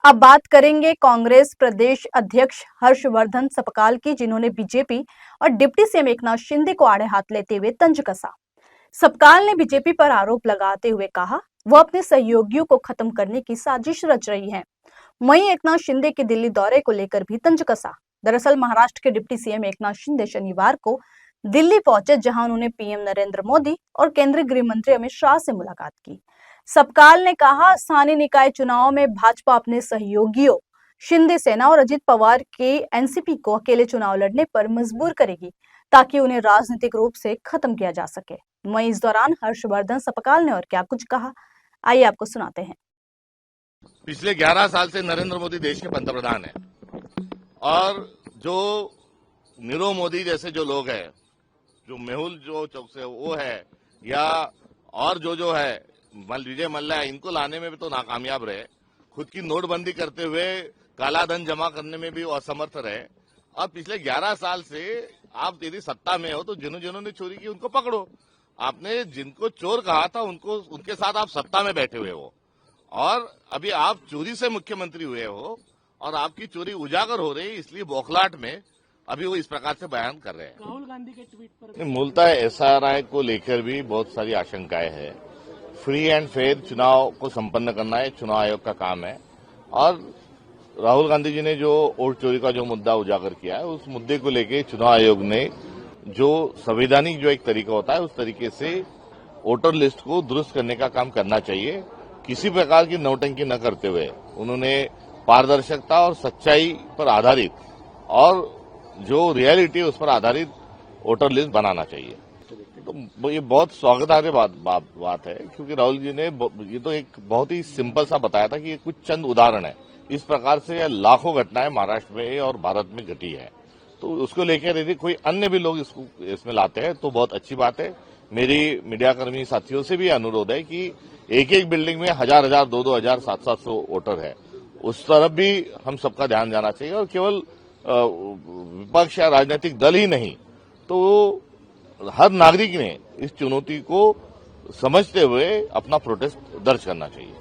अब बात करेंगे कांग्रेस प्रदेश अध्यक्ष हर्षवर्धन सपकाल की, जिन्होंने बीजेपी और डिप्टी सीएम एकनाथ शिंदे को आड़े हाथ लेते हुए तंज कसा। सपकाल ने बीजेपी पर आरोप लगाते हुए कहा, वो अपने सहयोगियों को खत्म करने की साजिश रच रही है। वहीं एकनाथ शिंदे के दिल्ली दौरे को लेकर भी तंज कसा। दरअसल महाराष्ट्र के डिप्टी सीएम एकनाथ शिंदे शनिवार को दिल्ली पहुंचे, जहां उन्होंने पीएम नरेंद्र मोदी और केंद्रीय गृह मंत्री अमित शाह से मुलाकात की। सपकाल ने कहा, स्थानीय निकाय चुनाव में भाजपा अपने सहयोगियों शिंदे सेना और अजित पवार के एनसीपी को अकेले चुनाव लड़ने पर मजबूर करेगी, ताकि उन्हें राजनीतिक रूप से खत्म किया जा सके। वहीं इस दौरान हर्षवर्धन सपकाल ने और क्या कुछ कहा, आइए आपको सुनाते हैं। पिछले 11 साल से नरेंद्र मोदी देश के पंतप्रधान हैं और जो नीरव मोदी जैसे जो लोग हैं, जो मेहुल जो चौक से वो है या और जो है विजय मल्ल्या, इनको लाने में भी तो नाकामयाब रहे। खुद की नोटबंदी करते हुए काला धन जमा करने में भी असमर्थ रहे। और पिछले 11 साल से आप यदि सत्ता में हो तो जिन्होंने चोरी की उनको पकड़ो। आपने जिनको चोर कहा था उनके साथ आप सत्ता में बैठे हुए हो और अभी आप चोरी से मुख्यमंत्री हुए हो और आपकी चोरी उजागर हो रही है, इसलिए बौखलाहट में अभी वो इस प्रकार से बयान कर रहे हैं। राहुल गांधी के ट्वीट पर मूलतः एसआरआई को लेकर भी बहुत सारी आशंकाएं हैं। फ्री एंड फेयर चुनाव को संपन्न करना है चुनाव आयोग का काम है और राहुल गांधी जी ने जो वोट चोरी का जो मुद्दा उजागर किया है, उस मुद्दे को लेकर चुनाव आयोग ने जो संवैधानिक जो एक तरीका होता है उस तरीके से वोटर लिस्ट को दुरुस्त करने का काम करना चाहिए। किसी प्रकार की नौटंकी न करते हुए उन्होंने पारदर्शिता और सच्चाई पर आधारित और जो रियलिटी उस पर आधारित वोटर लिस्ट बनाना चाहिए। तो ये बहुत स्वागतार्ह बात है, क्योंकि राहुल जी ने ये तो एक बहुत ही सिंपल सा बताया था कि ये कुछ चंद उदाहरण है। इस प्रकार से लाखों घटनाएं महाराष्ट्र में और भारत में घटी है, तो उसको लेकर यदि कोई अन्य भी लोग इसमें लाते हैं तो बहुत अच्छी बात है। मेरी मीडियाकर्मी साथियों से भी अनुरोध है कि एक एक बिल्डिंग में 1000-1000, 2-2 700 वोटर है, उस तरफ भी हम सबका ध्यान जाना चाहिए। और केवल विपक्ष या राजनीतिक दल ही नहीं, तो हर नागरिक ने इस चुनौती को समझते हुए अपना प्रोटेस्ट दर्ज करना चाहिए।